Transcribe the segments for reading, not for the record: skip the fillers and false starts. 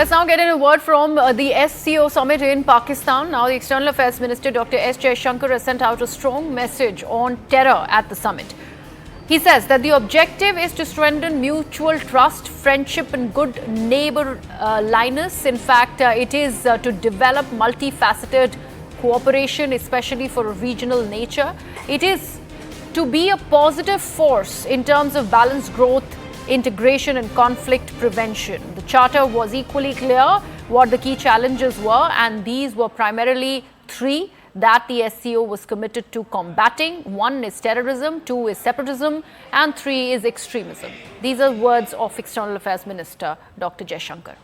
Let's now get in a word from the SCO summit in Pakistan. Now, the External Affairs Minister Dr. Jaishankar has sent out a strong message on terror at the summit. He says that the objective is to strengthen mutual trust, friendship and good neighborliness. In fact, it is to develop multifaceted cooperation, especially for a regional nature. It is to be a positive force in terms of balanced growth, integration and conflict prevention. The charter was equally clear what the key challenges were, and these were primarily three that the SCO was committed to combating. One is terrorism, two is separatism, and three is extremism. These are words of External Affairs Minister Dr. Jaishankar.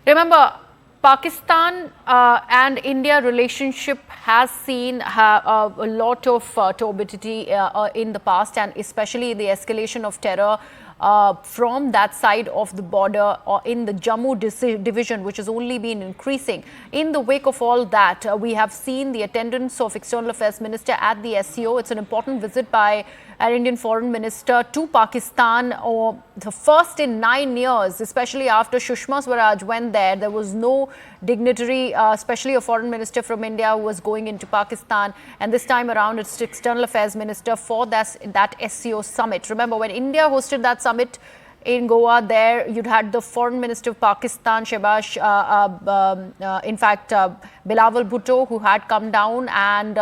Remember, Pakistan and India relationship has seen a lot of turbidity in the past, and especially the escalation of terror from that side of the border or in the Jammu division, which has only been increasing. In the wake of all that, we have seen the attendance of External Affairs Minister at the SCO. It's an important visit by an Indian Foreign Minister to Pakistan, or the first in 9 years, especially after Sushma Swaraj went there. There was no dignitary, especially a foreign minister from India, who was going into Pakistan. And this time around, it's External Affairs Minister for that SCO summit. Remember, when India hosted that summit in Goa, there you'd had the Foreign Minister of Pakistan, Shehbaz, Bilawal Bhutto, who had come down, and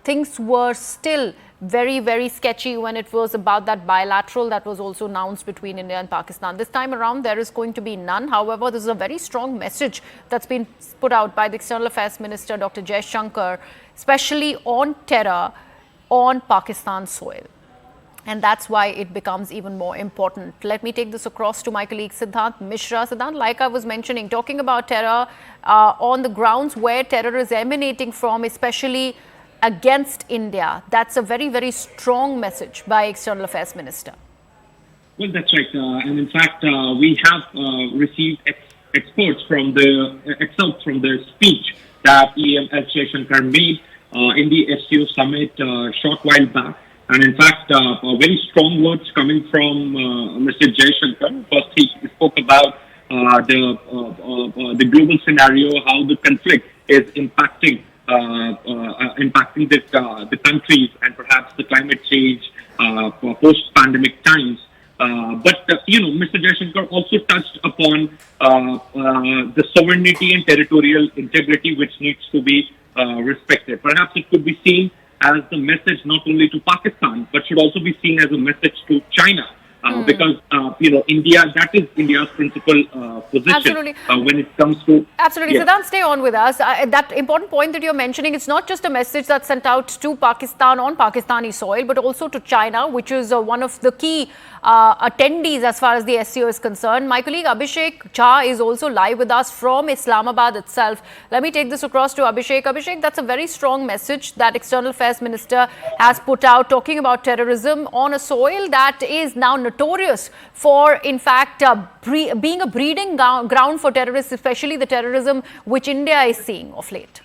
things were still very, very sketchy when it was about that bilateral that was also announced between India and Pakistan. This time around, there is going to be none. However, this is a very strong message that's been put out by the External Affairs Minister, Dr. Jaishankar, especially on terror on Pakistan soil. And that's why it becomes even more important. Let me take this across to my colleague Siddhant Mishra. Siddhant, like I was mentioning, talking about terror on the grounds where terror is emanating from, especially against India. That's a very, very strong message by External Affairs Minister. Well, that's right. And in fact, we have received excerpts from the speech that EAM Jaishankar made in the SCO summit a short while back. And in fact, very strong words coming from Mr. Jaishankar. First, he spoke about the global scenario, how the conflict is impacting the countries and perhaps the climate change post-pandemic times. But Mr. Jaishankar also touched upon the sovereignty and territorial integrity which needs to be respected. Perhaps it could be seen as the message not only to Pakistan, but should also be seen as a message to China. Because, India, that is India's principal position when it comes to... Absolutely. Yes. Siddhant, stay on with us. That important point that you're mentioning, it's not just a message that's sent out to Pakistan on Pakistani soil, but also to China, which is one of the key attendees as far as the SCO is concerned. My colleague Abhishek Jha is also live with us from Islamabad itself. Let me take this across to Abhishek. Abhishek, that's a very strong message that External Affairs Minister has put out, talking about terrorism on a soil that is now notorious for, in fact, being a breeding ground for terrorists, especially the terrorism which India is seeing of late.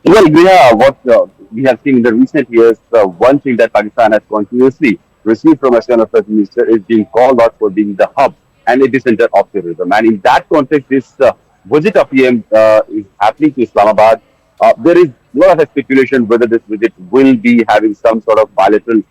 Well, what we have seen in the recent years, one thing that Pakistan has continuously received from External Affairs Minister is being called out for being the hub and epicenter of terrorism. And in that context, this visit of EAM is happening to Islamabad. There is a lot of speculation whether this visit will be having some sort of bilateral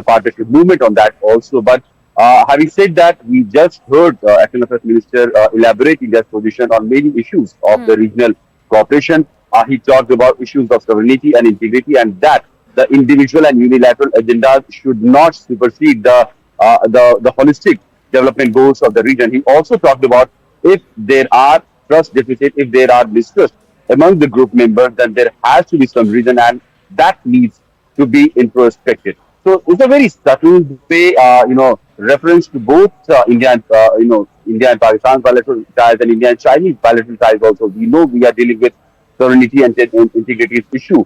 partnership movement on that also. But having said that, we just heard External Affairs Minister elaborate India's position on many issues of the regional cooperation. He talked about issues of sovereignty and integrity, and that the individual and unilateral agendas should not supersede the holistic development goals of the region. He also talked about if there are trust deficit, if there are mistrust among the group members, then there has to be some reason, and that needs to be introspected. So it's a very subtle way, reference to both India and Pakistan's bilateral ties and India and Chinese bilateral ties also. We know we are dealing with sovereignty and integrity issue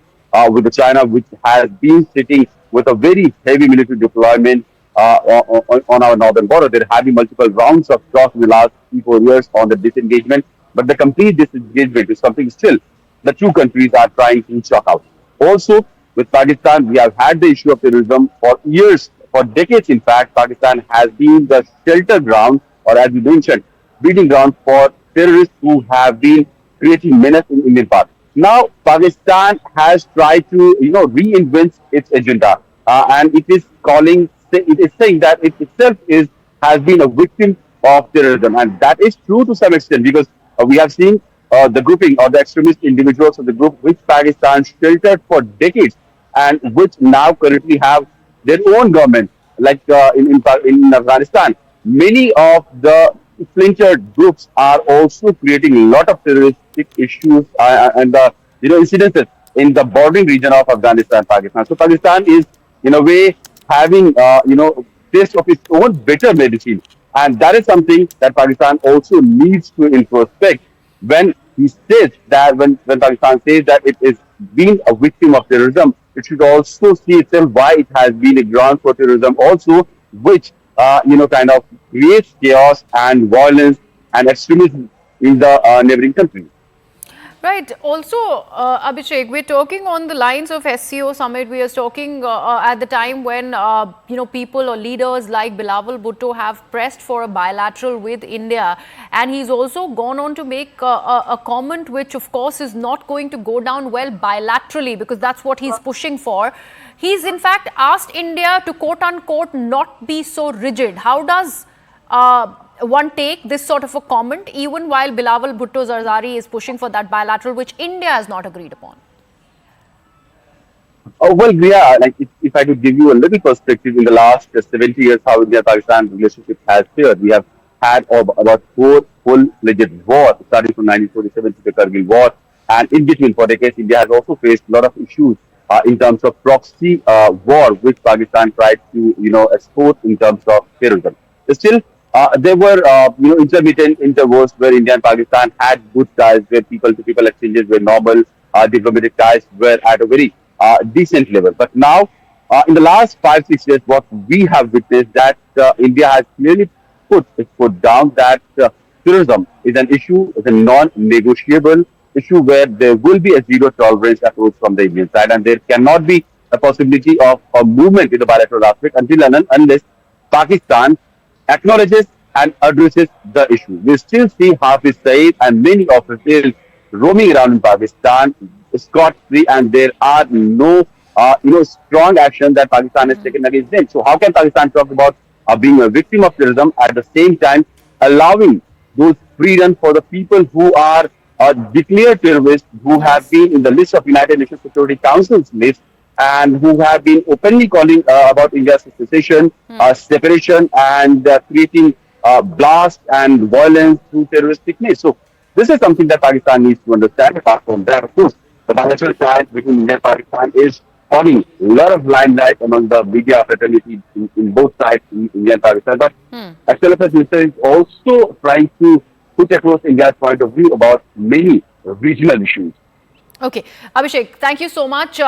with China, which has been sitting with a very heavy military deployment on our northern border. There have been multiple rounds of talks in the last 3-4 years on the disengagement, but the complete disengagement is something still the two countries are trying to chalk out. Also, with Pakistan, we have had the issue of terrorism for years, for decades. In fact, Pakistan has been the shelter ground or as you mentioned, breeding ground for terrorists who have been creating menace in Indian part. Now, Pakistan has tried to, reinvent its agenda, and it is saying that it itself has been a victim of terrorism, and that is true to some extent because we have seen the grouping or the extremist individuals of the group which Pakistan sheltered for decades and which now currently have their own government, like in Afghanistan. Many of the splintered groups are also creating a lot of terroristic issues and incidences in the bordering region of Afghanistan, Pakistan. So Pakistan is in a way having taste of its own bitter medicine, and that is something that Pakistan also needs to introspect when he says that when Pakistan says that it is being a victim of terrorism, it should also see itself why it has been a ground for terrorism also, which kind of creates chaos and violence and extremism in the neighboring countries. Right. Also, Abhishek, we're talking on the lines of SCO summit. We are talking at the time when, people or leaders like Bilawal Bhutto have pressed for a bilateral with India. And he's also gone on to make a comment which, of course, is not going to go down well bilaterally because that's what he's pushing for. He's, in fact, asked India to, quote unquote, not be so rigid. How does one take this sort of a comment, even while Bilawal Bhutto Zardari is pushing for that bilateral, which India has not agreed upon? Oh, well, yeah, like if I could give you a little perspective in the last 70 years, how India-Pakistan relationship has fared. We have had about 4 full-fledged wars, starting from 1947 to the Kargil War. And in between, for decades, India has also faced a lot of issues in terms of proxy war, which Pakistan tried to, export in terms of terrorism. Still, there were, intermittent intervals where India and Pakistan had good ties, where people-to-people exchanges were normal, diplomatic ties were at a very decent level. But now, in the last 5-6 years, what we have witnessed that India has clearly put its foot down that terrorism is an issue, is a non-negotiable issue where there will be a zero tolerance approach from the Indian side, and there cannot be a possibility of a movement in the bilateral aspect until and unless Pakistan acknowledges and addresses the issue. We still see Hafiz Saeed and many officials roaming around in Pakistan scot-free, and there are no, strong action that Pakistan has taken against them. So how can Pakistan talk about being a victim of terrorism at the same time allowing those freedom for the people who are declared terrorists, who have been in the list of United Nations Security Council's list, and who have been openly calling about India's secession, separation, and creating blast and violence through terroristic means. So this is something that Pakistan needs to understand. Apart from that, of course, the bilateral ties between India and Pakistan is holding a lot of limelight among the media fraternity in both sides, in India and Pakistan. But XLFS Minister is also trying to put across India's point of view about many regional issues. Okay. Abhishek, thank you so much.